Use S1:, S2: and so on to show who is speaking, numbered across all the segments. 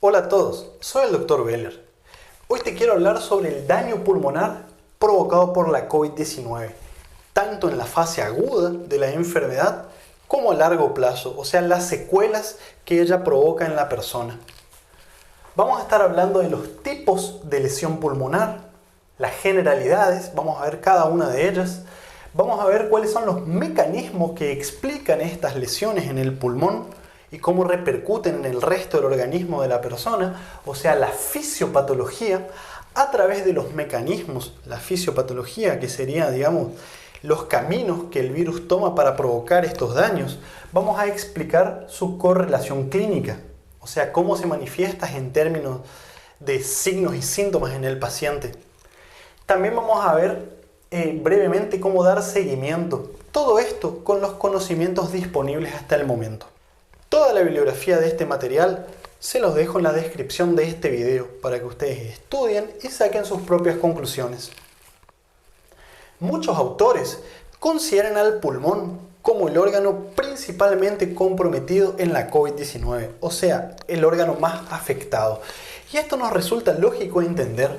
S1: Hola a todos, soy el Dr. Beller. Hoy te quiero hablar sobre el daño pulmonar provocado por la COVID-19, tanto en la fase aguda de la enfermedad como a largo plazo, o sea, las secuelas que ella provoca en la persona. Vamos a estar hablando de los tipos de lesión pulmonar, las generalidades, vamos a ver cada una de ellas. Vamos a ver cuáles son los mecanismos que explican estas lesiones en el pulmón y cómo repercuten en el resto del organismo de la persona, o sea, la fisiopatología a través de los mecanismos. La fisiopatología, que sería, digamos, los caminos que el virus toma para provocar estos daños. Vamos a explicar su correlación clínica, o sea, cómo se manifiesta en términos de signos y síntomas en el paciente. También vamos a ver brevemente cómo dar seguimiento. Todo esto con los conocimientos disponibles hasta el momento. Toda la bibliografía de este material se los dejo en la descripción de este video para que ustedes estudien y saquen sus propias conclusiones. Muchos autores consideran al pulmón como el órgano principalmente comprometido en la COVID-19, o sea, el órgano más afectado. Y esto nos resulta lógico entender,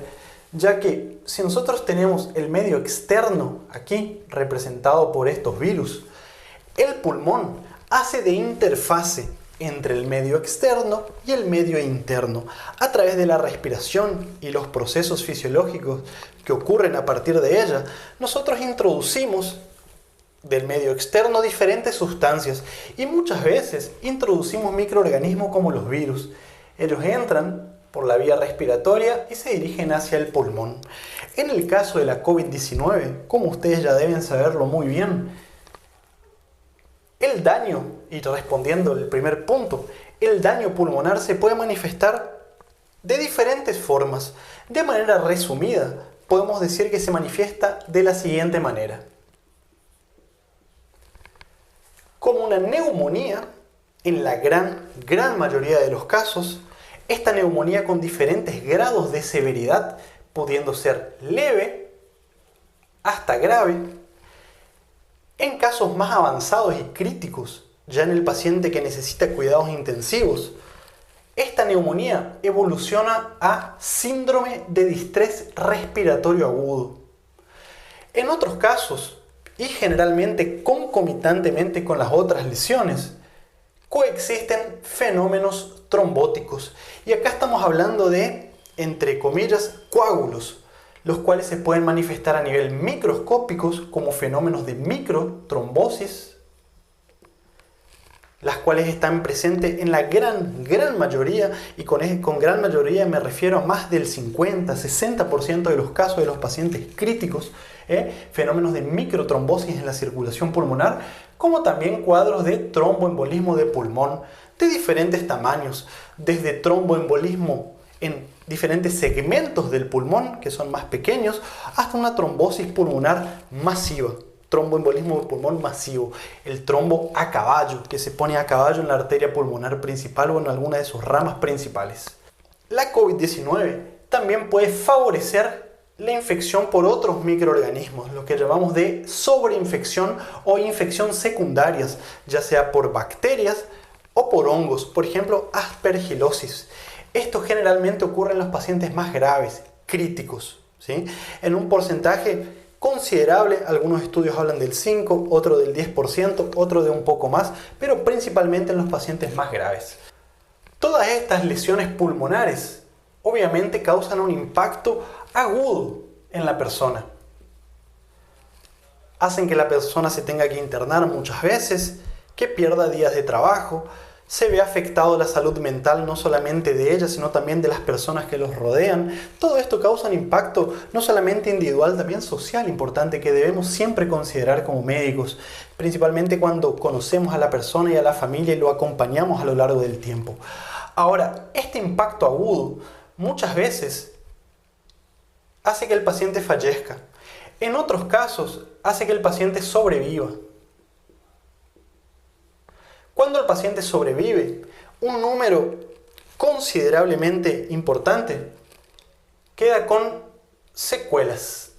S1: ya que si nosotros tenemos el medio externo aquí representado por estos virus, el pulmón hace de interfase entre el medio externo y el medio interno a través de la respiración y los procesos fisiológicos que ocurren a partir de ella. Nosotros introducimos del medio externo diferentes sustancias y muchas veces introducimos microorganismos como los virus. Ellos entran por la vía respiratoria y se dirigen hacia el pulmón. En el caso de la COVID-19, como ustedes ya deben saberlo muy bien, el daño, y respondiendo al primer punto, el daño pulmonar se puede manifestar de diferentes formas. De manera resumida, podemos decir que se manifiesta de la siguiente manera. Como una neumonía, en la gran mayoría de los casos, esta neumonía con diferentes grados de severidad, pudiendo ser leve hasta grave. En casos más avanzados y críticos, ya en el paciente que necesita cuidados intensivos, esta neumonía evoluciona a síndrome de distrés respiratorio agudo. En otros casos, y generalmente concomitantemente con las otras lesiones, coexisten fenómenos trombóticos. Y acá estamos hablando de, entre comillas, coágulos, los cuales se pueden manifestar a nivel microscópicos como fenómenos de microtrombosis, las cuales están presentes en la gran mayoría, y con gran mayoría me refiero a más del 50-60% de los casos de los pacientes críticos, fenómenos de microtrombosis en la circulación pulmonar, como también cuadros de tromboembolismo de pulmón de diferentes tamaños, desde tromboembolismo en diferentes segmentos del pulmón, que son más pequeños, hasta una trombosis pulmonar masiva, tromboembolismo de pulmón masivo, el trombo a caballo, que se pone a caballo en la arteria pulmonar principal o en alguna de sus ramas principales. La COVID-19 también puede favorecer la infección por otros microorganismos, lo que llamamos de sobreinfección o infección secundarias, ya sea por bacterias o por hongos, por ejemplo, aspergilosis. Esto generalmente ocurre en los pacientes más graves, críticos, ¿sí? En un porcentaje considerable, algunos estudios hablan del 5, otro del 10%, otro de un poco más, pero principalmente en los pacientes más graves. Todas estas lesiones pulmonares obviamente causan un impacto agudo en la persona. Hacen que la persona se tenga que internar muchas veces, que pierda días de trabajo, se ve afectado la salud mental no solamente de ella, sino también de las personas que los rodean. Todo esto causa un impacto no solamente individual, también social importante que debemos siempre considerar como médicos, principalmente cuando conocemos a la persona y a la familia y lo acompañamos a lo largo del tiempo. Ahora, este impacto agudo muchas veces hace que el paciente fallezca. En otros casos, hace que el paciente sobreviva. Cuando el paciente sobrevive, un número considerablemente importante queda con secuelas.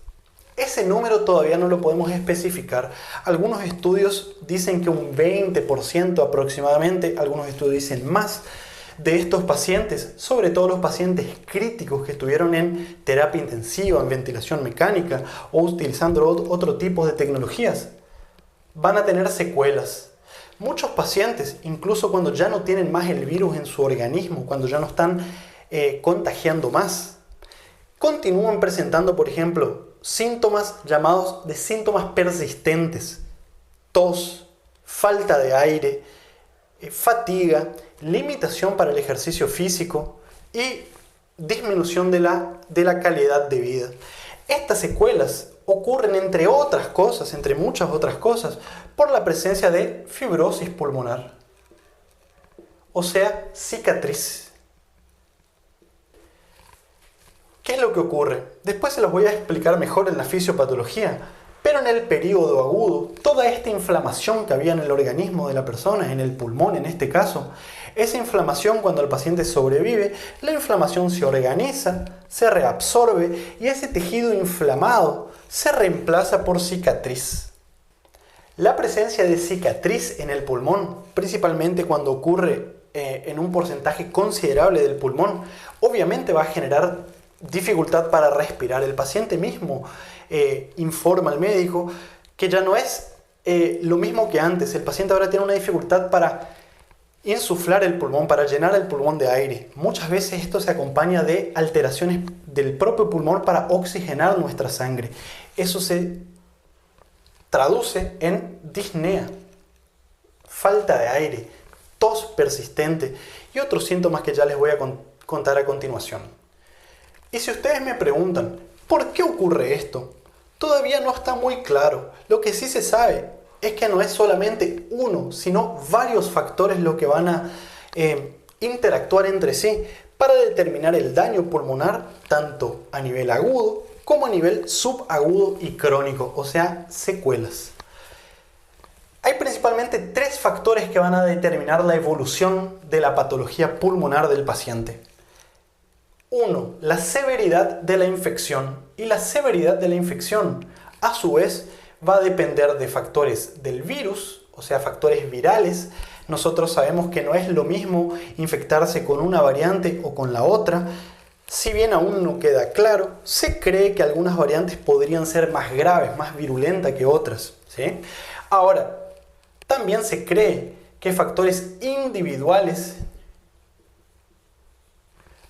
S1: Ese número todavía no lo podemos especificar. Algunos estudios dicen que un 20% aproximadamente, algunos estudios dicen más, de estos pacientes, sobre todo los pacientes críticos que estuvieron en terapia intensiva, en ventilación mecánica o utilizando otro tipo de tecnologías, van a tener secuelas. Muchos pacientes, incluso cuando ya no tienen más el virus en su organismo, cuando ya no están contagiando más, continúan presentando, por ejemplo, síntomas llamados de síntomas persistentes: tos, falta de aire, fatiga, limitación para el ejercicio físico y disminución de la calidad de vida. Estas secuelas ocurren, entre otras cosas, entre muchas otras cosas, por la presencia de fibrosis pulmonar, o sea, cicatriz. ¿Qué es lo que ocurre? Después se los voy a explicar mejor en la fisiopatología, pero en el periodo agudo, toda esta inflamación que había en el organismo de la persona, en el pulmón en este caso, esa inflamación, cuando el paciente sobrevive, la inflamación se organiza, se reabsorbe y ese tejido inflamado se reemplaza por cicatriz. La presencia de cicatriz en el pulmón, principalmente cuando ocurre en un porcentaje considerable del pulmón, obviamente va a generar dificultad para respirar. El paciente mismo informa al médico que ya no es lo mismo que antes. El paciente ahora tiene una dificultad para insuflar el pulmón, para llenar el pulmón de aire. Muchas veces esto se acompaña de alteraciones del propio pulmón para oxigenar nuestra sangre. Eso se traduce en disnea, falta de aire, tos persistente y otros síntomas que ya les voy a contar a continuación. Y si ustedes me preguntan, ¿por qué ocurre esto? Todavía no está muy claro. Lo que sí se sabe es que no es solamente uno, sino varios factores los que van a interactuar entre sí para determinar el daño pulmonar, tanto a nivel agudo como a nivel subagudo y crónico, o sea, secuelas. Hay principalmente tres factores que van a determinar la evolución de la patología pulmonar del paciente. 1. La severidad de la infección. Y la severidad de la infección, a su vez, va a depender de factores del virus, o sea, factores virales. Nosotros sabemos que no es lo mismo infectarse con una variante o con la otra. Si bien aún no queda claro, se cree que algunas variantes podrían ser más graves, más virulentas que otras, ¿sí? Ahora, también se cree que factores individuales,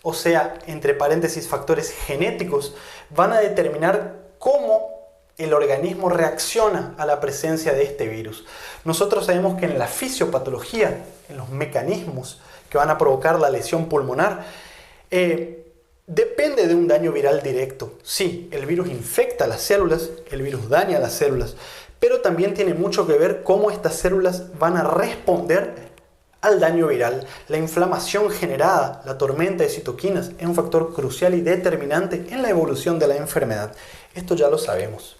S1: o sea, entre paréntesis, factores genéticos, van a determinar cómo el organismo reacciona a la presencia de este virus. Nosotros sabemos que en la fisiopatología, en los mecanismos que van a provocar la lesión pulmonar, depende de un daño viral directo. Sí, el virus infecta las células, el virus daña las células, pero también tiene mucho que ver cómo estas células van a responder al daño viral. La inflamación generada, la tormenta de citoquinas, es un factor crucial y determinante en la evolución de la enfermedad. Esto ya lo sabemos.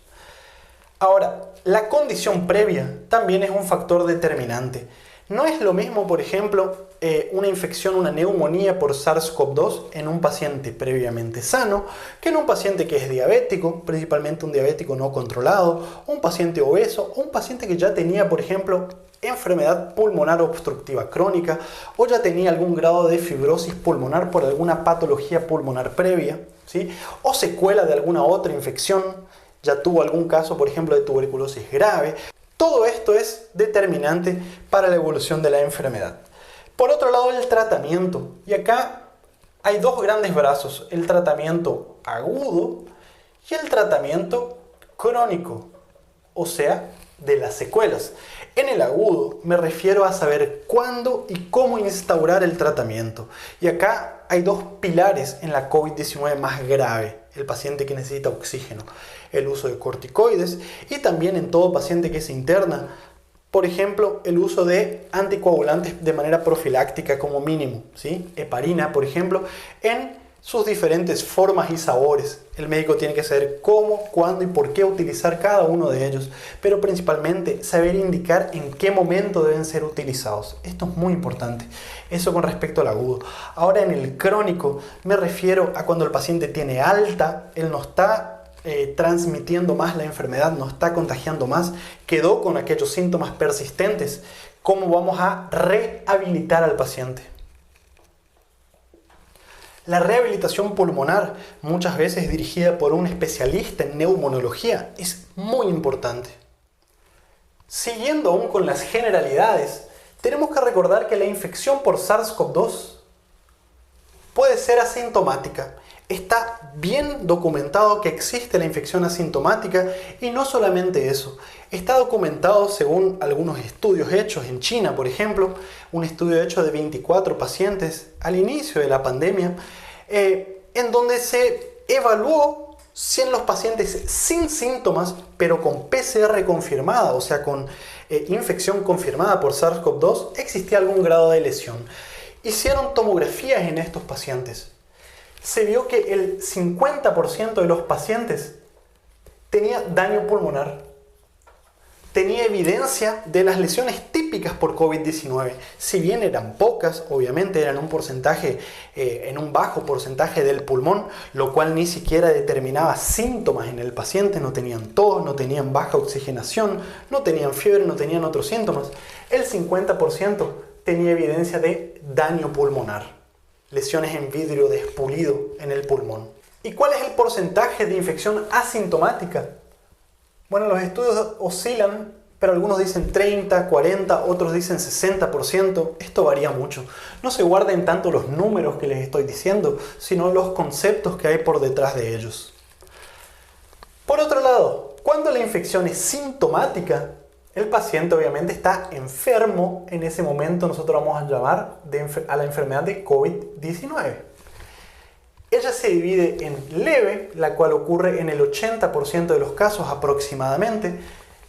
S1: Ahora, la condición previa también es un factor determinante. No es lo mismo, por ejemplo, una infección, una neumonía por SARS-CoV-2 en un paciente previamente sano que en un paciente que es diabético, principalmente un diabético no controlado, un paciente obeso o un paciente que ya tenía, por ejemplo, enfermedad pulmonar obstructiva crónica o ya tenía algún grado de fibrosis pulmonar por alguna patología pulmonar previa, ¿sí? O secuela de alguna otra infección, ya tuvo algún caso, por ejemplo, de tuberculosis grave. Todo esto es determinante para la evolución de la enfermedad. Por otro lado, el tratamiento. Y acá hay dos grandes brazos: el tratamiento agudo y el tratamiento crónico, o sea, de las secuelas. En el agudo me refiero a saber cuándo y cómo instaurar el tratamiento. Y acá hay dos pilares en la COVID-19 más grave: el paciente que necesita oxígeno, el uso de corticoides, y también en todo paciente que se interna, por ejemplo, el uso de anticoagulantes de manera profiláctica como mínimo, ¿sí? Heparina, por ejemplo, en sus diferentes formas y sabores. El médico tiene que saber cómo, cuándo y por qué utilizar cada uno de ellos, pero principalmente saber indicar en qué momento deben ser utilizados. Esto es muy importante. Eso con respecto al agudo. Ahora, en el crónico me refiero a cuando el paciente tiene alta, él no está transmitiendo más la enfermedad, no está contagiando más, quedó con aquellos síntomas persistentes. ¿Cómo vamos a rehabilitar al paciente? La rehabilitación pulmonar, muchas veces dirigida por un especialista en neumonología, es muy importante. Siguiendo aún con las generalidades, tenemos que recordar que la infección por SARS-CoV-2 puede ser asintomática. Está bien documentado que existe la infección asintomática y no solamente eso. Está documentado según algunos estudios hechos en China, por ejemplo, un estudio hecho de 24 pacientes al inicio de la pandemia, en donde se evaluó si en los pacientes sin síntomas, pero con PCR confirmada, o sea, con infección confirmada por SARS-CoV-2, existía algún grado de lesión. Hicieron tomografías en estos pacientes. Se vio que el 50% de los pacientes tenía daño pulmonar, tenía evidencia de las lesiones típicas por COVID-19. Si bien eran pocas, obviamente eran un porcentaje, en un bajo porcentaje del pulmón, lo cual ni siquiera determinaba síntomas en el paciente, no tenían tos, no tenían baja oxigenación, no tenían fiebre, no tenían otros síntomas. El 50% tenía evidencia de daño pulmonar. Lesiones en vidrio despulido en el pulmón. ¿Y cuál es el porcentaje de infección asintomática? Bueno, los estudios oscilan, pero algunos dicen 30, 40, otros dicen 60%. Esto varía mucho. No se guarden tanto los números que les estoy diciendo, sino los conceptos que hay por detrás de ellos. Por otro lado, cuando la infección es sintomática, el paciente obviamente está enfermo. En ese momento nosotros vamos a llamar a la enfermedad de COVID-19. Ella se divide en leve, la cual ocurre en el 80% de los casos aproximadamente.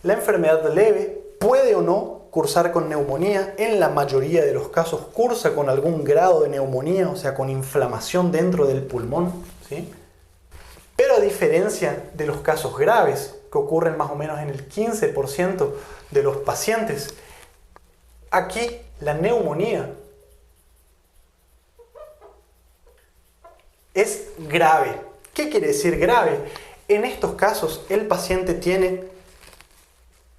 S1: La enfermedad leve puede o no cursar con neumonía. En la mayoría de los casos cursa con algún grado de neumonía, o sea, con inflamación dentro del pulmón, ¿sí? Pero a diferencia de los casos graves, que ocurren más o menos en el 15% de los pacientes, aquí la neumonía es grave. ¿Qué quiere decir grave? En estos casos el paciente tiene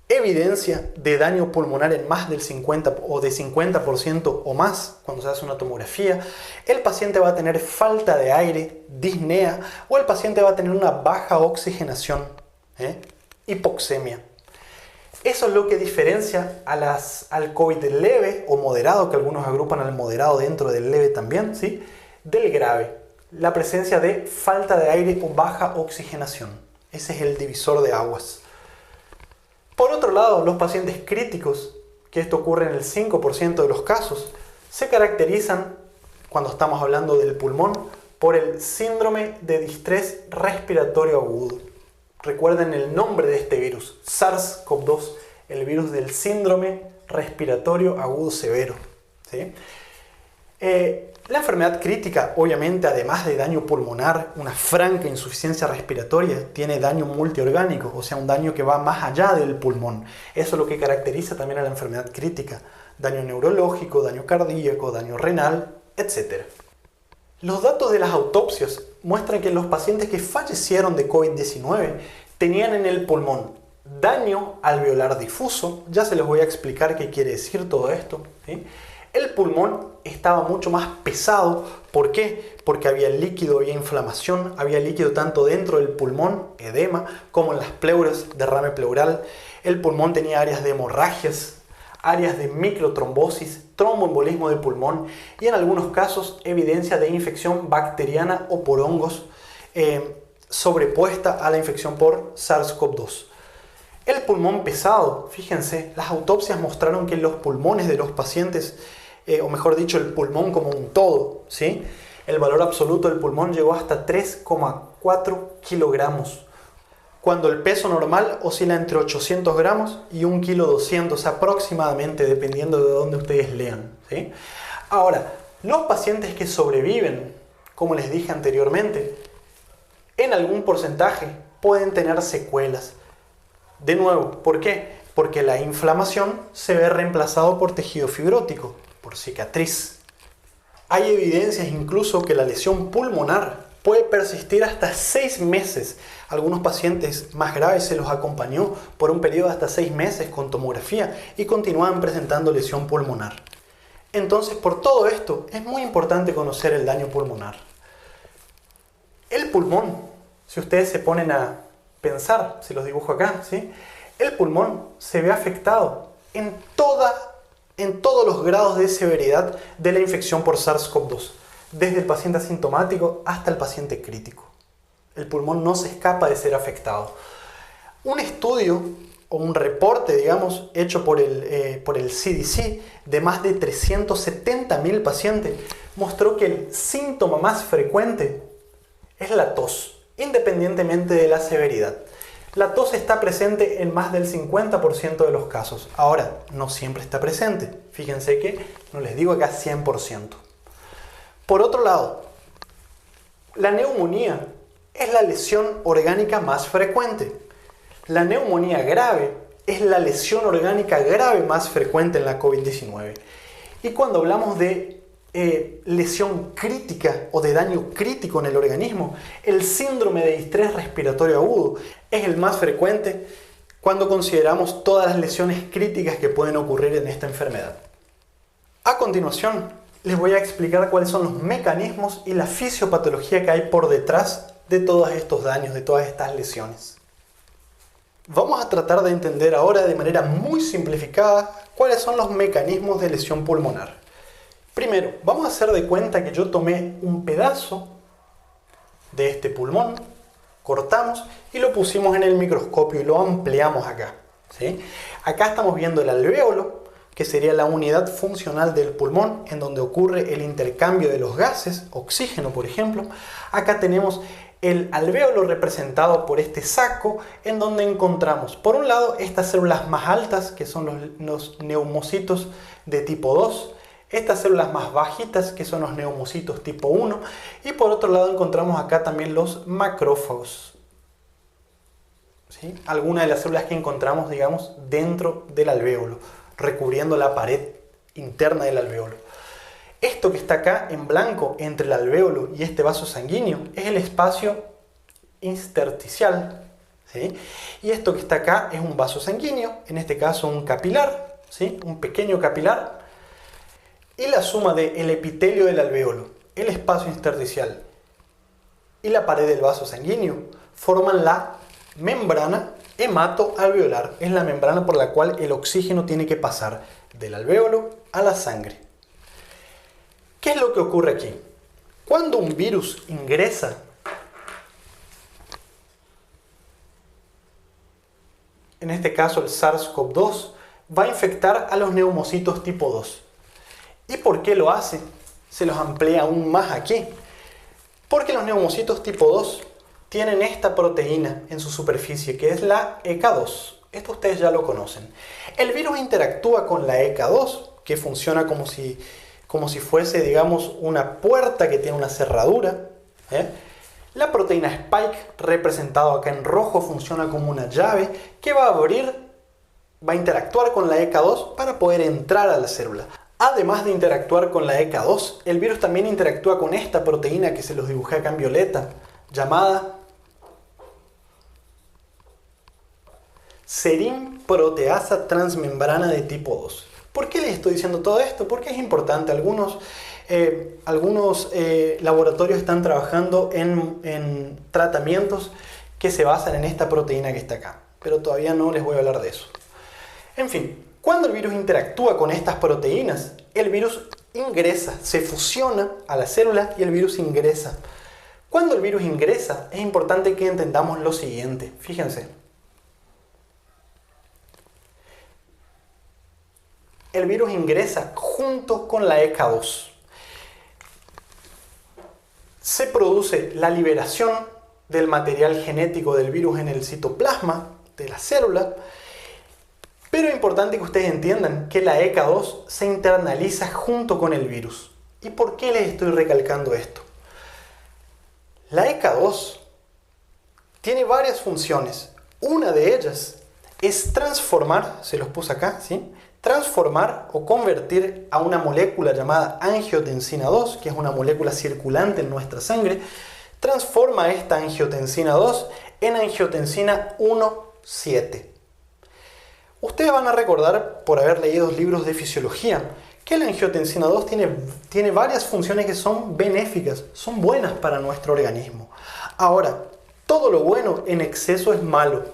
S1: evidencia de daño pulmonar en más del 50 o de 50% o más cuando se hace una tomografía. El paciente va a tener falta de aire, disnea, o el paciente va a tener una baja oxigenación, hipoxemia. Eso es lo que diferencia al COVID leve o moderado, que algunos agrupan al moderado dentro del leve también, ¿sí?, del grave. La presencia de falta de aire o baja oxigenación. Ese es el divisor de aguas. Por otro lado, los pacientes críticos, que esto ocurre en el 5% de los casos, se caracterizan, cuando estamos hablando del pulmón, por el síndrome de distrés respiratorio agudo. Recuerden el nombre de este virus, SARS-CoV-2, el virus del síndrome respiratorio agudo severo, ¿sí? La enfermedad crítica, obviamente, además de daño pulmonar, una franca insuficiencia respiratoria, tiene daño multiorgánico, o sea, un daño que va más allá del pulmón. Eso es lo que caracteriza también a la enfermedad crítica. Daño neurológico, daño cardíaco, daño renal, etc. Los datos de las autopsias muestran que los pacientes que fallecieron de COVID-19 tenían en el pulmón daño alveolar difuso. Ya se les voy a explicar qué quiere decir todo esto, ¿sí? El pulmón estaba mucho más pesado. ¿Por qué? Porque había líquido, había inflamación, había líquido tanto dentro del pulmón, edema, como en las pleuras, derrame pleural. El pulmón tenía áreas de hemorragias, áreas de microtrombosis, tromboembolismo de pulmón y en algunos casos evidencia de infección bacteriana o por hongos sobrepuesta a la infección por SARS-CoV-2. El pulmón pesado, fíjense, las autopsias mostraron que los pulmones de los pacientes, o mejor dicho, el pulmón como un todo, ¿sí?, el valor absoluto del pulmón llegó hasta 3,4 kilogramos, cuando el peso normal oscila entre 800 gramos y 1,2 kg aproximadamente, dependiendo de dónde ustedes lean, ¿sí? Ahora, los pacientes que sobreviven, como les dije anteriormente, en algún porcentaje pueden tener secuelas. De nuevo, ¿por qué? Porque la inflamación se ve reemplazado por tejido fibrótico, por cicatriz. Hay evidencias incluso que la lesión pulmonar puede persistir hasta 6 meses. Algunos pacientes más graves se los acompañó por un periodo de hasta 6 meses con tomografía y continúan presentando lesión pulmonar. Entonces, por todo esto, es muy importante conocer el daño pulmonar. El pulmón, si ustedes se ponen a pensar, si los dibujo acá, ¿sí? El pulmón se ve afectado en todos los grados de severidad de la infección por SARS-CoV-2, desde el paciente asintomático hasta el paciente crítico. El pulmón no se escapa de ser afectado. Un estudio o un reporte, digamos, hecho por el CDC de más de 370.000 pacientes mostró que el síntoma más frecuente es la tos, independientemente de la severidad. La tos está presente en más del 50% de los casos. Ahora, no siempre está presente. Fíjense que no les digo acá 100%. Por otro lado, la neumonía es la lesión orgánica más frecuente. La neumonía grave es la lesión orgánica grave más frecuente en la COVID-19. Y cuando hablamos de lesión crítica o de daño crítico en el organismo, el síndrome de distrés respiratorio agudo es el más frecuente cuando consideramos todas las lesiones críticas que pueden ocurrir en esta enfermedad. A continuación, les voy a explicar cuáles son los mecanismos y la fisiopatología que hay por detrás de todos estos daños, de todas estas lesiones. Vamos a tratar de entender ahora de manera muy simplificada cuáles son los mecanismos de lesión pulmonar. Primero, vamos a hacer de cuenta que yo tomé un pedazo de este pulmón, cortamos y lo pusimos en el microscopio y lo ampliamos acá, ¿sí? Acá estamos viendo el alvéolo, que sería la unidad funcional del pulmón en donde ocurre el intercambio de los gases, oxígeno por ejemplo. Acá tenemos el alvéolo representado por este saco en donde encontramos por un lado estas células más altas que son los neumocitos de tipo 2, estas células más bajitas que son los neumocitos tipo 1 y por otro lado encontramos acá también los macrófagos, ¿sí? Algunas de las células que encontramos, digamos, dentro del alvéolo, recubriendo la pared interna del alvéolo. Esto que está acá en blanco entre el alvéolo y este vaso sanguíneo es el espacio intersticial, ¿sí? Y esto que está acá es un vaso sanguíneo, en este caso un capilar, ¿sí? Un pequeño capilar. Y la suma del epitelio del alvéolo, el espacio intersticial y la pared del vaso sanguíneo forman la membrana hematoalveolar. Es la membrana por la cual el oxígeno tiene que pasar del alvéolo a la sangre. ¿Qué es lo que ocurre aquí? Cuando un virus ingresa en este caso el SARS-CoV-2, va a infectar a los neumocitos tipo 2. ¿Y por qué lo hace? Se los amplía aún más aquí. Porque los neumocitos tipo 2 tienen esta proteína en su superficie, que es la ECA2. Esto ustedes ya lo conocen. El virus interactúa con la ECA2, que funciona como si fuese, digamos, una puerta que tiene una cerradura. La proteína Spike, representado acá en rojo, funciona como una llave que va a abrir, va a interactuar con la ECA2 para poder entrar a la célula. Además de interactuar con la ECA2, el virus también interactúa con esta proteína que se los dibujé acá en violeta, llamada serin proteasa transmembrana de tipo 2. ¿Por qué les estoy diciendo todo esto? Porque es importante. Algunos laboratorios están trabajando en tratamientos que se basan en esta proteína que está acá, pero todavía no les voy a hablar de eso. En fin, cuando el virus interactúa con estas proteínas, el virus ingresa, se fusiona a la célula y el virus ingresa. Cuando el virus ingresa, es importante que entendamos lo siguiente. Fíjense. El virus ingresa junto con la ECA2. Se produce la liberación del material genético del virus en el citoplasma de la célula. Pero es importante que ustedes entiendan que la ECA2 se internaliza junto con el virus. ¿Y por qué les estoy recalcando esto? La ECA2 tiene varias funciones. Una de ellas es transformar, se los puse acá, ¿sí? Transformar o convertir a una molécula llamada angiotensina 2, que es una molécula circulante en nuestra sangre, transforma esta angiotensina 2 en angiotensina 1,7. Ustedes van a recordar, por haber leído libros de fisiología, que la angiotensina 2 tiene varias funciones que son benéficas, son buenas para nuestro organismo. Ahora, todo lo bueno en exceso es malo.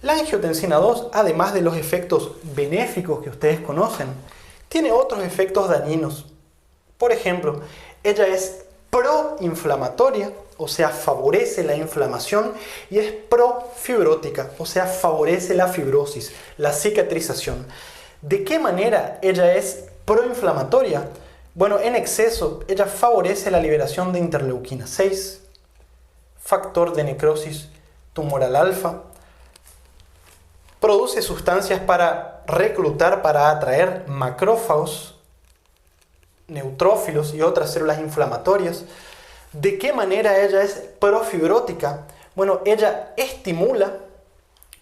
S1: La angiotensina 2, además de los efectos benéficos que ustedes conocen, tiene otros efectos dañinos. Por ejemplo, ella es proinflamatoria, o sea, favorece la inflamación, y es profibrótica, o sea, favorece la fibrosis, la cicatrización. ¿De qué manera ella es proinflamatoria? Bueno, en exceso, ella favorece la liberación de interleuquina 6, factor de necrosis tumoral alfa, produce sustancias para reclutar, para atraer macrófagos, neutrófilos y otras células inflamatorias. ¿De qué manera ella es profibrótica? Bueno, ella estimula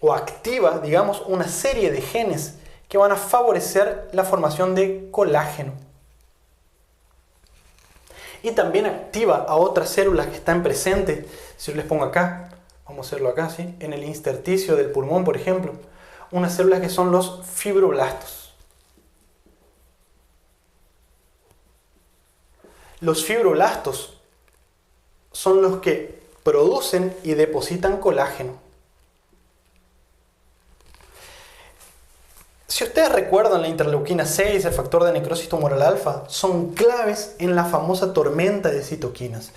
S1: o activa, digamos, una serie de genes que van a favorecer la formación de colágeno. Y también activa a otras células que están presentes. Si yo les pongo acá, vamos a hacerlo acá, ¿sí? En el intersticio del pulmón, por ejemplo, unas células que son los fibroblastos. Los fibroblastos son los que producen y depositan colágeno. Si ustedes recuerdan, la interleuquina 6, el factor de necrosis tumoral alfa, son claves en la famosa tormenta de citoquinas.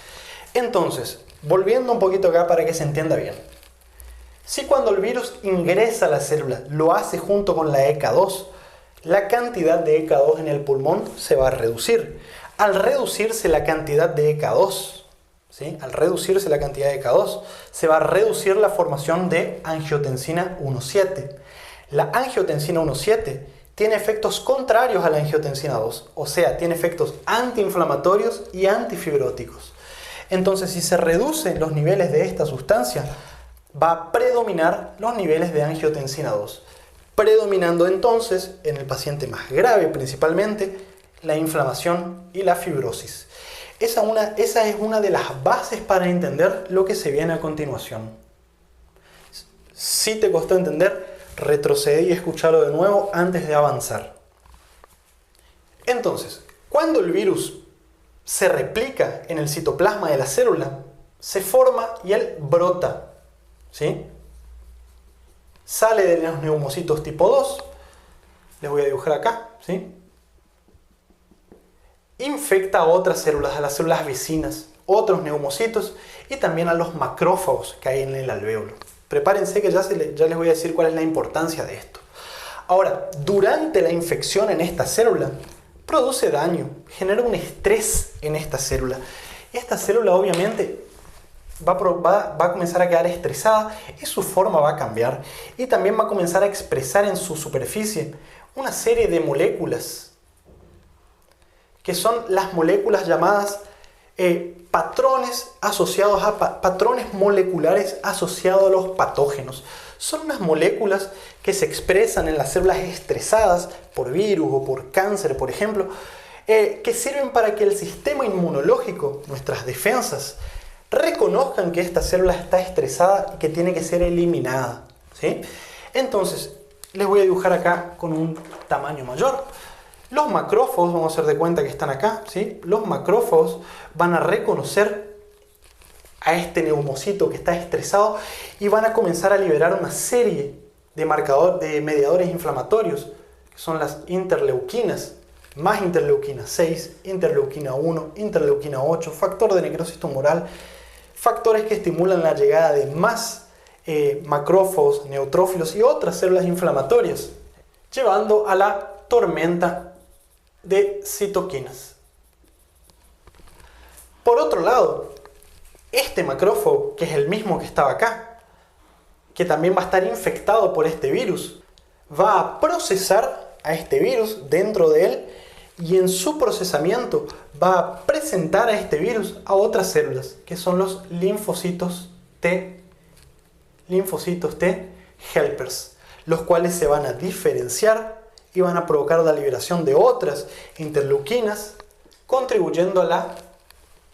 S1: Entonces, volviendo un poquito acá para que se entienda bien. Si cuando el virus ingresa a la célula lo hace junto con la ECA2, la cantidad de ECA2 en el pulmón se va a reducir. Al reducirse la cantidad de ECA2, ¿sí? Al reducirse la cantidad de ECA2, se va a reducir la formación de angiotensina 1,7. La angiotensina 1,7 tiene efectos contrarios a la angiotensina 2, o sea, tiene efectos antiinflamatorios y antifibróticos. Entonces, si se reducen los niveles de esta sustancia, va a predominar los niveles de angiotensina 2, predominando entonces, en el paciente más grave principalmente, la inflamación y la fibrosis. Esa es una de las bases para entender lo que se viene a continuación. Si te costó entender, retrocedí y escucharlo de nuevo antes de avanzar. Entonces, cuando el virus se replica en el citoplasma de la célula, se forma y él brota, ¿sí? Sale de los neumocitos tipo 2, les voy a dibujar acá, ¿sí? Infecta a otras células, a las células vecinas, otros neumocitos y también a los macrófagos que hay en el alvéolo. Prepárense que ya les voy a decir cuál es la importancia de esto. Ahora, durante la infección en esta célula, produce daño, genera un estrés en esta célula. Esta célula obviamente va a comenzar a quedar estresada y su forma va a cambiar. Y también va a comenzar a expresar en su superficie una serie de moléculas, que son las moléculas llamadas patrones asociados a patrones moleculares asociados a los patógenos. Son unas moléculas que se expresan en las células estresadas por virus o por cáncer, por ejemplo, que sirven para que el sistema inmunológico, nuestras defensas, reconozcan que esta célula está estresada y que tiene que ser eliminada, ¿sí? Entonces, les voy a dibujar acá con un tamaño mayor. Los macrófagos, vamos a hacer de cuenta que están acá, ¿sí? Los macrófagos van a reconocer a este neumocito que está estresado y van a comenzar a liberar una serie de mediadores inflamatorios, que son las interleuquinas, más interleuquina 6, interleuquina 1, interleuquina 8, factor de necrosis tumoral, factores que estimulan la llegada de más macrófagos, neutrófilos y otras células inflamatorias, llevando a la tormenta de citoquinas. Por otro lado, este macrófago, que es el mismo que estaba acá, que también va a estar infectado por este virus, va a procesar a este virus dentro de él y en su procesamiento va a presentar a este virus a otras células, que son los linfocitos T helpers, los cuales se van a diferenciar y van a provocar la liberación de otras interleuquinas, contribuyendo a la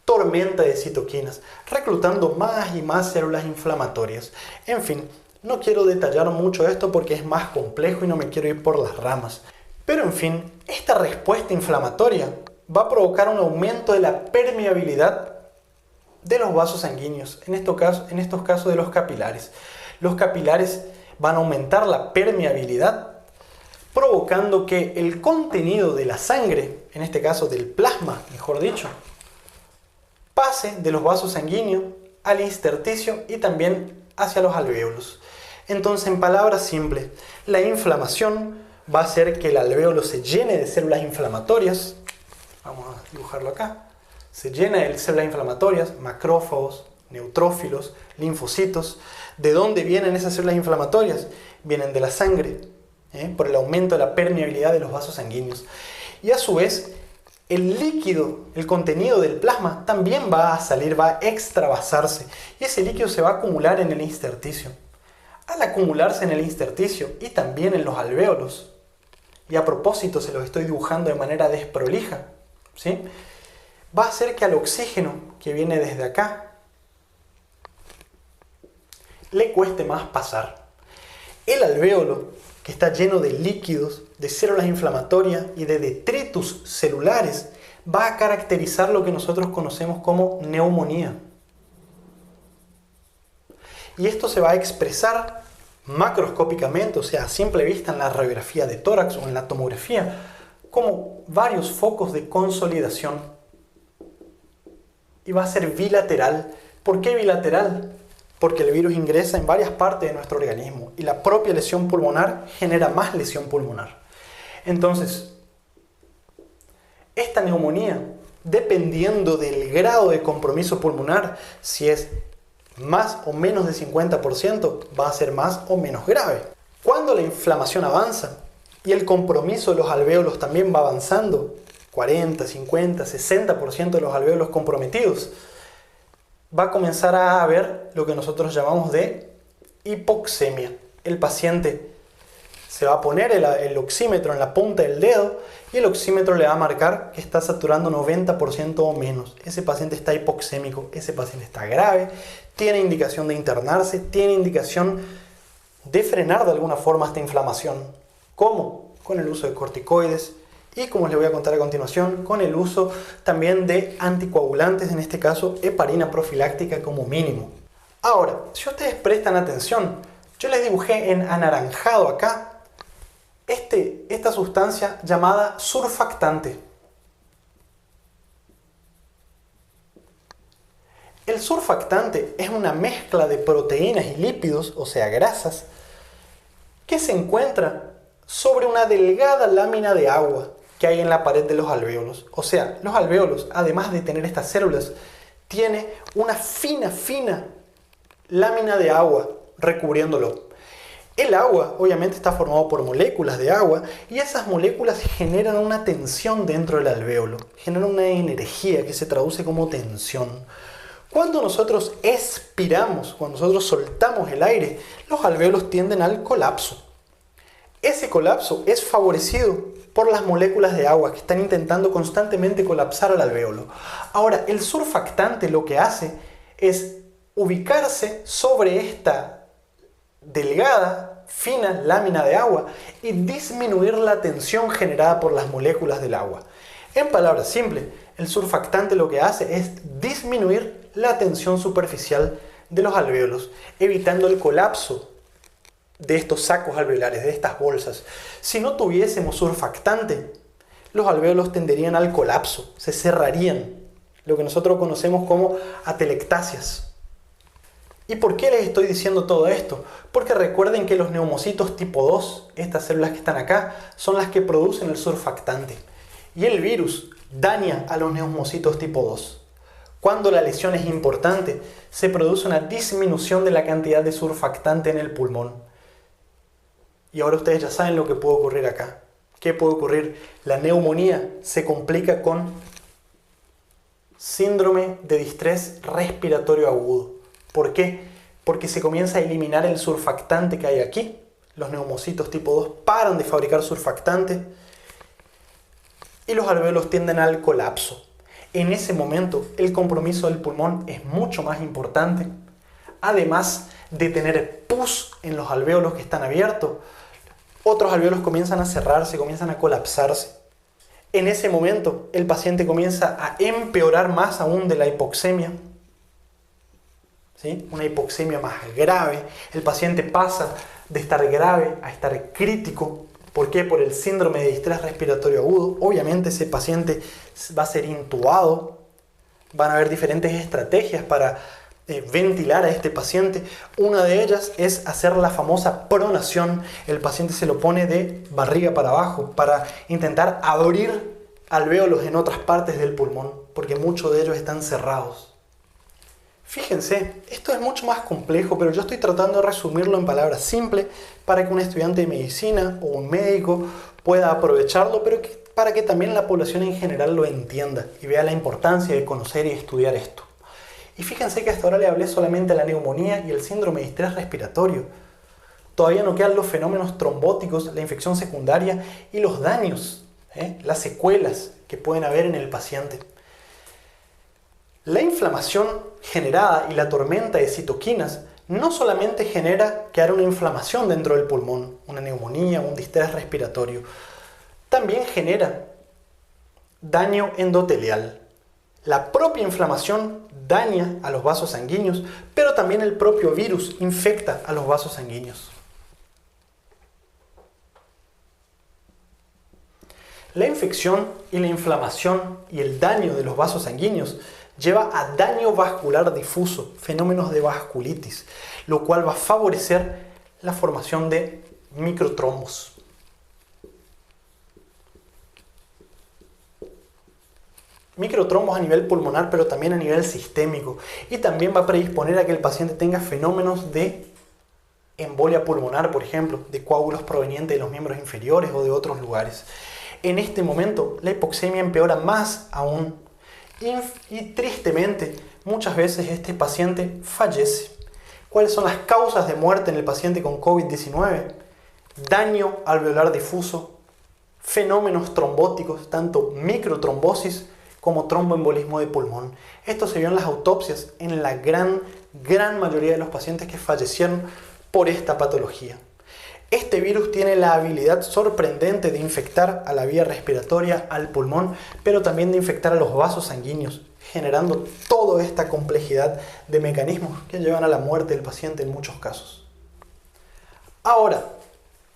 S1: tormenta de citoquinas, reclutando más y más células inflamatorias. En fin, no quiero detallar mucho esto porque es más complejo y no me quiero ir por las ramas. Pero en fin, esta respuesta inflamatoria va a provocar un aumento de la permeabilidad de los vasos sanguíneos, en estos casos de los capilares. Los capilares van a aumentar la permeabilidad, provocando que el contenido de la sangre, en este caso del plasma, mejor dicho, pase de los vasos sanguíneos al intersticio y también hacia los alvéolos. Entonces, en palabras simples, la inflamación va a hacer que el alvéolo se llene de células inflamatorias. Vamos a dibujarlo acá. Se llena de células inflamatorias, macrófagos, neutrófilos, linfocitos. ¿De dónde vienen esas células inflamatorias? Vienen de la sangre, por el aumento de la permeabilidad de los vasos sanguíneos. Y a su vez, el líquido, el contenido del plasma también va a salir, va a extravasarse. Y ese líquido se va a acumular en el intersticio. Al acumularse en el intersticio y también en los alvéolos, y a propósito se los estoy dibujando de manera desprolija, ¿sí?, va a hacer que al oxígeno que viene desde acá le cueste más pasar. El alvéolo, que está lleno de líquidos, de células inflamatorias y de detritus celulares, va a caracterizar lo que nosotros conocemos como neumonía. Y esto se va a expresar macroscópicamente, o sea, a simple vista en la radiografía de tórax o en la tomografía, como varios focos de consolidación. Y va a ser bilateral. ¿Por qué bilateral? Porque el virus ingresa en varias partes de nuestro organismo y la propia lesión pulmonar genera más lesión pulmonar. Entonces, esta neumonía, dependiendo del grado de compromiso pulmonar, si es más o menos de 50%, va a ser más o menos grave. Cuando la inflamación avanza y el compromiso de los alvéolos también va avanzando, 40, 50, 60% de los alvéolos comprometidos, va a comenzar a haber lo que nosotros llamamos de hipoxemia. El paciente se va a poner el oxímetro en la punta del dedo y el oxímetro le va a marcar que está saturando 90% o menos. Ese paciente está hipoxémico, ese paciente está grave, tiene indicación de internarse, tiene indicación de frenar de alguna forma esta inflamación. ¿Cómo? Con el uso de corticoides y, como les voy a contar a continuación, con el uso también de anticoagulantes, en este caso heparina profiláctica como mínimo. Ahora, si ustedes prestan atención, yo les dibujé en anaranjado acá esta sustancia llamada surfactante. El surfactante es una mezcla de proteínas y lípidos, o sea, grasas, que se encuentra sobre una delgada lámina de agua que hay en la pared de los alvéolos. O sea, los alvéolos, además de tener estas células, tiene una fina lámina de agua recubriéndolo. El agua obviamente está formado por moléculas de agua y esas moléculas generan una tensión dentro del alvéolo, generan una energía que se traduce como tensión. Cuando nosotros expiramos, cuando nosotros soltamos el aire, los alvéolos tienden al colapso. Ese colapso es favorecido por las moléculas de agua que están intentando constantemente colapsar al alvéolo. Ahora, el surfactante lo que hace es ubicarse sobre esta delgada, fina lámina de agua y disminuir la tensión generada por las moléculas del agua. En palabras simples, el surfactante lo que hace es disminuir la tensión superficial de los alvéolos, evitando el colapso de estos sacos alveolares, de estas bolsas. Si no tuviésemos surfactante, los alvéolos tenderían al colapso, se cerrarían, lo que nosotros conocemos como atelectasias. ¿Y por qué les estoy diciendo todo esto? Porque recuerden que los neumocitos tipo 2, estas células que están acá, son las que producen el surfactante. Y el virus daña a los neumocitos tipo 2. Cuando la lesión es importante, se produce una disminución de la cantidad de surfactante en el pulmón. Y ahora ustedes ya saben lo que puede ocurrir acá. ¿Qué puede ocurrir? La neumonía se complica con síndrome de distrés respiratorio agudo. ¿Por qué? Porque se comienza a eliminar el surfactante que hay aquí. Los neumocitos tipo 2 paran de fabricar surfactante y los alvéolos tienden al colapso. En ese momento, el compromiso del pulmón es mucho más importante. Además de tener pus en los alvéolos que están abiertos, otros alvéolos comienzan a cerrarse, comienzan a colapsarse. En ese momento, el paciente comienza a empeorar más aún de la hipoxemia ¿sí? Una hipoxemia más grave. El paciente pasa de estar grave a estar crítico. ¿Por qué? Por el síndrome de distrés respiratorio agudo. Obviamente ese paciente va a ser intubado. Van a haber diferentes estrategias para ventilar a este paciente. Una de ellas es hacer la famosa pronación. El paciente se lo pone de barriga para abajo para intentar abrir alvéolos en otras partes del pulmón, porque muchos de ellos están cerrados. Fíjense, esto es mucho más complejo, pero yo estoy tratando de resumirlo en palabras simples para que un estudiante de medicina o un médico pueda aprovecharlo, pero para que también la población en general lo entienda y vea la importancia de conocer y estudiar esto. Y fíjense que hasta ahora le hablé solamente de la neumonía y el síndrome de distrés respiratorio. Todavía no quedan los fenómenos trombóticos, la infección secundaria y los daños, las secuelas que pueden haber en el paciente. La inflamación generada y la tormenta de citoquinas no solamente genera que haya una inflamación dentro del pulmón, una neumonía, un distrés respiratorio, también genera daño endotelial. La propia inflamación daña a los vasos sanguíneos, pero también el propio virus infecta a los vasos sanguíneos. La infección y la inflamación y el daño de los vasos sanguíneos lleva a daño vascular difuso, fenómenos de vasculitis, lo cual va a favorecer la formación de microtrombos. Microtrombos a nivel pulmonar, pero también a nivel sistémico, y también va a predisponer a que el paciente tenga fenómenos de embolia pulmonar, por ejemplo, de coágulos provenientes de los miembros inferiores o de otros lugares. En este momento, la hipoxemia empeora más aún y tristemente, muchas veces este paciente fallece. ¿Cuáles son las causas de muerte en el paciente con COVID-19? Daño alveolar difuso, fenómenos trombóticos, tanto microtrombosis como tromboembolismo de pulmón. Esto se vio en las autopsias en la gran mayoría de los pacientes que fallecieron por esta patología. Este virus tiene la habilidad sorprendente de infectar a la vía respiratoria, al pulmón, pero también de infectar a los vasos sanguíneos, generando toda esta complejidad de mecanismos que llevan a la muerte del paciente en muchos casos. Ahora,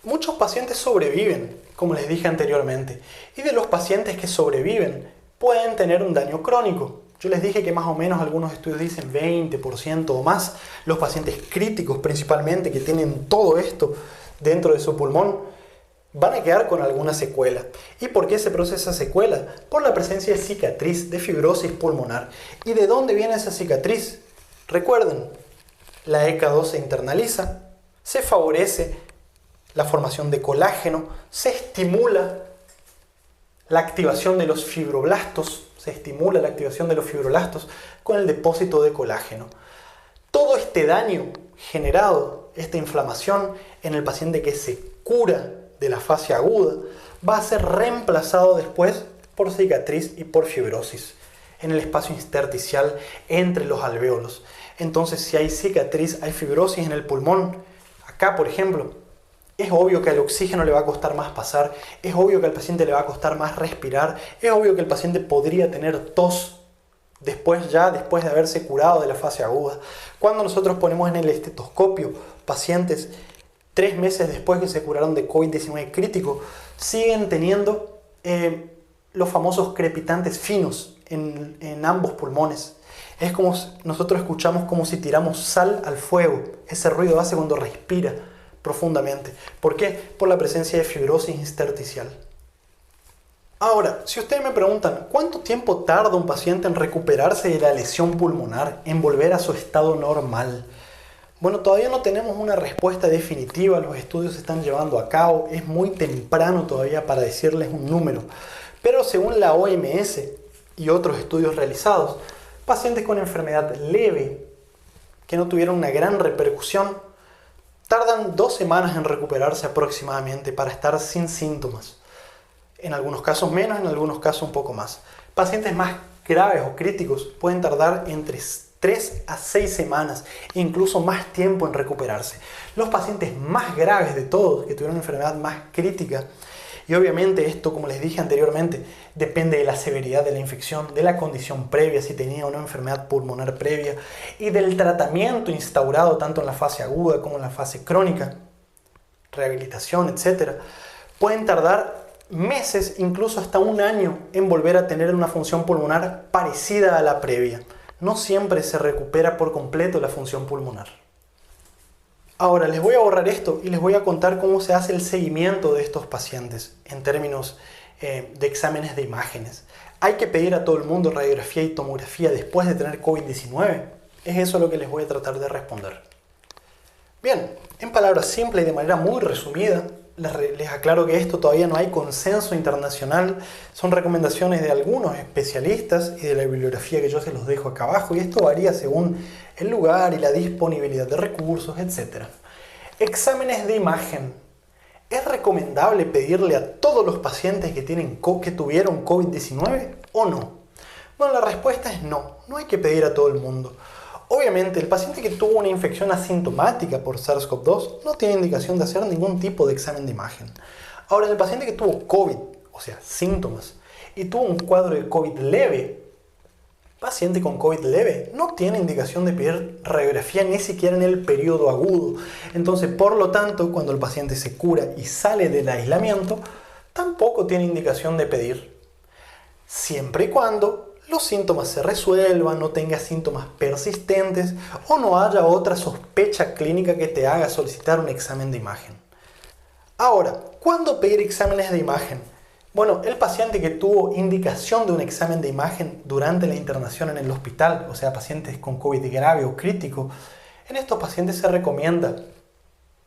S1: muchos pacientes sobreviven, como les dije anteriormente, y de los pacientes que sobreviven pueden tener un daño crónico. Yo les dije que más o menos algunos estudios dicen 20% o más. Los pacientes críticos principalmente que tienen todo esto dentro de su pulmón van a quedar con alguna secuela. ¿Y por qué se produce esa secuela? Por la presencia de cicatriz, de fibrosis pulmonar. ¿Y de dónde viene esa cicatriz? Recuerden, la ECA2 se internaliza, se favorece la formación de colágeno, se estimula la activación de los fibroblastos, con el depósito de colágeno. Todo este daño generado, esta inflamación en el paciente que se cura de la fase aguda, va a ser reemplazado después por cicatriz y por fibrosis en el espacio intersticial entre los alvéolos. Entonces, si hay cicatriz, hay fibrosis en el pulmón, acá por ejemplo, es obvio que al oxígeno le va a costar más pasar, es obvio que al paciente le va a costar más respirar, es obvio que el paciente podría tener tos después de haberse curado de la fase aguda. Cuando nosotros ponemos en el estetoscopio pacientes 3 meses después que se curaron de COVID-19 crítico, siguen teniendo los famosos crepitantes finos en ambos pulmones. Es como nosotros escuchamos como si tiramos sal al fuego. Ese ruido hace cuando respira profundamente. ¿Por qué? Por la presencia de fibrosis intersticial. Ahora, si ustedes me preguntan, ¿cuánto tiempo tarda un paciente en recuperarse de la lesión pulmonar, en volver a su estado normal? Bueno, todavía no tenemos una respuesta definitiva, los estudios se están llevando a cabo, es muy temprano todavía para decirles un número. Pero según la OMS y otros estudios realizados, pacientes con enfermedad leve, que no tuvieron una gran repercusión, tardan 2 semanas en recuperarse aproximadamente para estar sin síntomas. En algunos casos menos, en algunos casos un poco más. Pacientes más graves o críticos pueden tardar entre 3 a 6 semanas, incluso más tiempo en recuperarse. Los pacientes más graves de todos, que tuvieron una enfermedad más crítica, Y obviamente esto, como les dije anteriormente, depende de la severidad de la infección, de la condición previa, si tenía una enfermedad pulmonar previa, y del tratamiento instaurado tanto en la fase aguda como en la fase crónica, rehabilitación, etc. Pueden tardar meses, incluso hasta un año, en volver a tener una función pulmonar parecida a la previa. No siempre se recupera por completo la función pulmonar. Ahora les voy a borrar esto y les voy a contar cómo se hace el seguimiento de estos pacientes en términos de exámenes de imágenes. ¿Hay que pedir a todo el mundo radiografía y tomografía después de tener COVID-19? Es eso lo que les voy a tratar de responder. Bien, en palabras simples y de manera muy resumida, les aclaro que esto todavía no hay consenso internacional, son recomendaciones de algunos especialistas y de la bibliografía que yo se los dejo acá abajo, y esto varía según el lugar y la disponibilidad de recursos, etc. Exámenes de imagen. ¿Es recomendable pedirle a todos los pacientes que tuvieron COVID-19 o no? Bueno, la respuesta es no, no hay que pedir a todo el mundo. Obviamente, el paciente que tuvo una infección asintomática por SARS-CoV-2 no tiene indicación de hacer ningún tipo de examen de imagen. Ahora, el paciente que tuvo COVID, o sea, síntomas, y tuvo un cuadro de COVID leve, paciente con COVID leve, no tiene indicación de pedir radiografía ni siquiera en el periodo agudo. Entonces, por lo tanto, cuando el paciente se cura y sale del aislamiento, tampoco tiene indicación de pedir. Siempre y cuando los síntomas se resuelvan, no tenga síntomas persistentes o no haya otra sospecha clínica que te haga solicitar un examen de imagen. Ahora, ¿cuándo pedir exámenes de imagen? Bueno, el paciente que tuvo indicación de un examen de imagen durante la internación en el hospital, o sea, pacientes con COVID grave o crítico, en estos pacientes se recomienda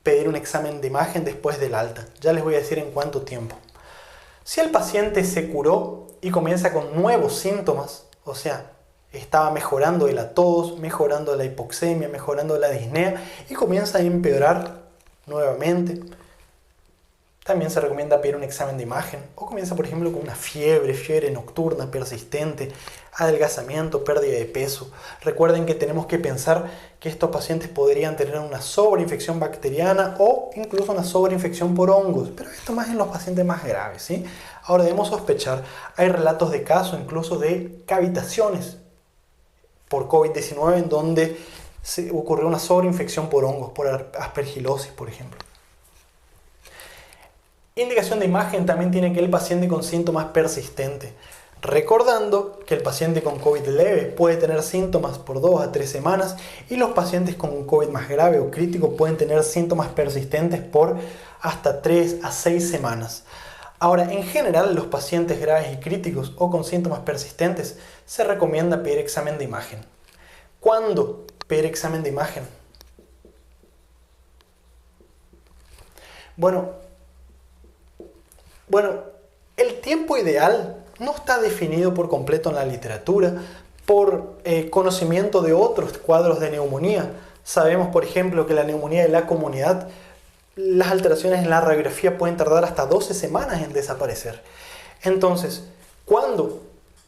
S1: pedir un examen de imagen después del alta. Ya les voy a decir en cuánto tiempo. Si el paciente se curó y comienza con nuevos síntomas, o sea, estaba mejorando de la tos, mejorando de la hipoxemia, mejorando de la disnea y comienza a empeorar nuevamente, también se recomienda pedir un examen de imagen. O comienza, por ejemplo, con una fiebre nocturna persistente, adelgazamiento, pérdida de peso. Recuerden que tenemos que pensar que estos pacientes podrían tener una sobreinfección bacteriana o incluso una sobreinfección por hongos, pero esto más en los pacientes más graves, ¿sí? Ahora debemos sospechar, hay relatos de casos incluso de cavitaciones por COVID-19 en donde se ocurrió una sobreinfección por hongos, por aspergilosis, por ejemplo. Indicación de imagen también tiene que el paciente con síntomas persistentes. Recordando que el paciente con COVID leve puede tener síntomas por 2 a 3 semanas y los pacientes con un COVID más grave o crítico pueden tener síntomas persistentes por hasta 3 a 6 semanas. Ahora, en general, los pacientes graves y críticos o con síntomas persistentes se recomienda pedir examen de imagen. ¿Cuándo pedir examen de imagen? Bueno, el tiempo ideal no está definido por completo en la literatura por conocimiento de otros cuadros de neumonía. Sabemos, por ejemplo, que la neumonía de la comunidad, las alteraciones en la radiografía pueden tardar hasta 12 semanas en desaparecer. Entonces, ¿cuándo?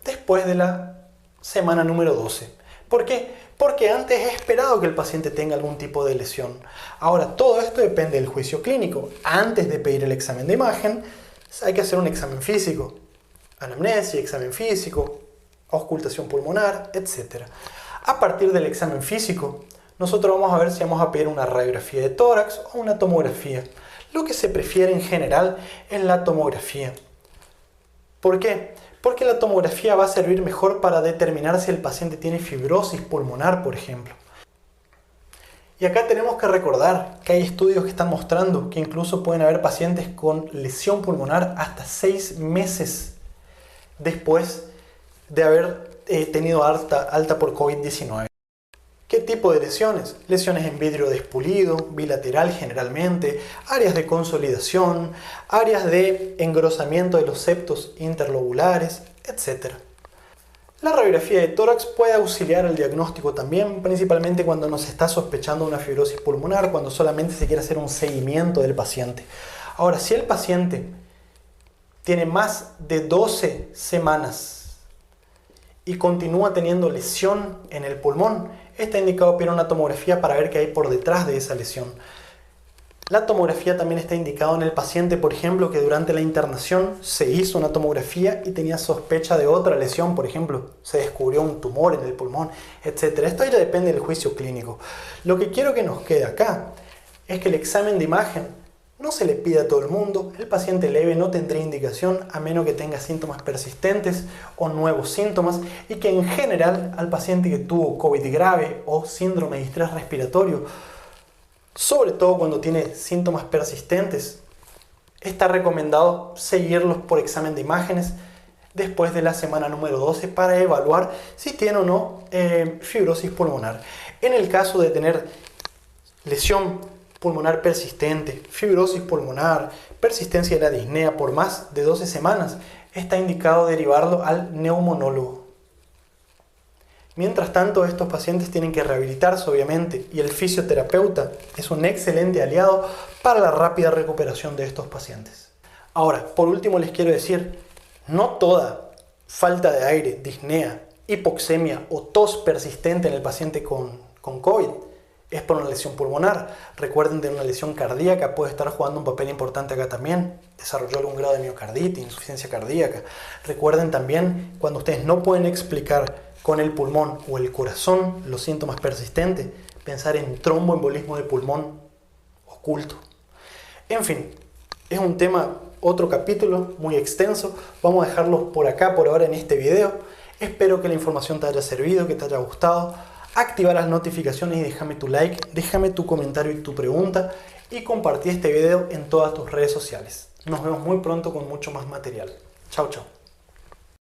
S1: Después de la semana número 12. ¿Por qué? Porque antes es esperado que el paciente tenga algún tipo de lesión. Ahora, todo esto depende del juicio clínico. Antes de pedir el examen de imagen, hay que hacer un examen físico, anamnesis, examen físico, auscultación pulmonar, etc. A partir del examen físico, nosotros vamos a ver si vamos a pedir una radiografía de tórax o una tomografía. Lo que se prefiere en general es la tomografía. ¿Por qué? Porque la tomografía va a servir mejor para determinar si el paciente tiene fibrosis pulmonar, por ejemplo. Y acá tenemos que recordar que hay estudios que están mostrando que incluso pueden haber pacientes con lesión pulmonar hasta 6 meses después de haber tenido alta por COVID-19. ¿Qué tipo de lesiones? Lesiones en vidrio despulido, bilateral generalmente, áreas de consolidación, áreas de engrosamiento de los septos interlobulares, etc. La radiografía de tórax puede auxiliar al diagnóstico también, principalmente cuando no se está sospechando una fibrosis pulmonar, cuando solamente se quiere hacer un seguimiento del paciente. Ahora, si el paciente tiene más de 12 semanas y continúa teniendo lesión en el pulmón, está indicado pedir una tomografía para ver qué hay por detrás de esa lesión. La tomografía también está indicado en el paciente, por ejemplo, que durante la internación se hizo una tomografía y tenía sospecha de otra lesión, por ejemplo, se descubrió un tumor en el pulmón, etc. Esto ya depende del juicio clínico. Lo que quiero que nos quede acá es que el examen de imagen no se le pide a todo el mundo. El paciente leve no tendría indicación a menos que tenga síntomas persistentes o nuevos síntomas, y que en general al paciente que tuvo COVID grave o síndrome de estrés respiratorio, sobre todo cuando tiene síntomas persistentes, está recomendado seguirlos por examen de imágenes después de la semana número 12 para evaluar si tiene o no fibrosis pulmonar. En el caso de tener lesión pulmonar persistente, fibrosis pulmonar, persistencia de la disnea por más de 12 semanas, está indicado derivarlo al neumonólogo. Mientras tanto, estos pacientes tienen que rehabilitarse, obviamente, y el fisioterapeuta es un excelente aliado para la rápida recuperación de estos pacientes. Ahora, por último les quiero decir, no toda falta de aire, disnea, hipoxemia o tos persistente en el paciente con COVID es por una lesión pulmonar. Recuerden que una lesión cardíaca puede estar jugando un papel importante acá también. Desarrolló algún grado de miocarditis, insuficiencia cardíaca. Recuerden también, cuando ustedes no pueden explicar con el pulmón o el corazón los síntomas persistentes, pensar en tromboembolismo de pulmón oculto. En fin, es un tema, otro capítulo muy extenso. Vamos a dejarlo por acá por ahora en este video. Espero que la información te haya servido, que te haya gustado. Activa las notificaciones y déjame tu like, déjame tu comentario y tu pregunta, y compartí este video en todas tus redes sociales. Nos vemos muy pronto con mucho más material. Chao, chao.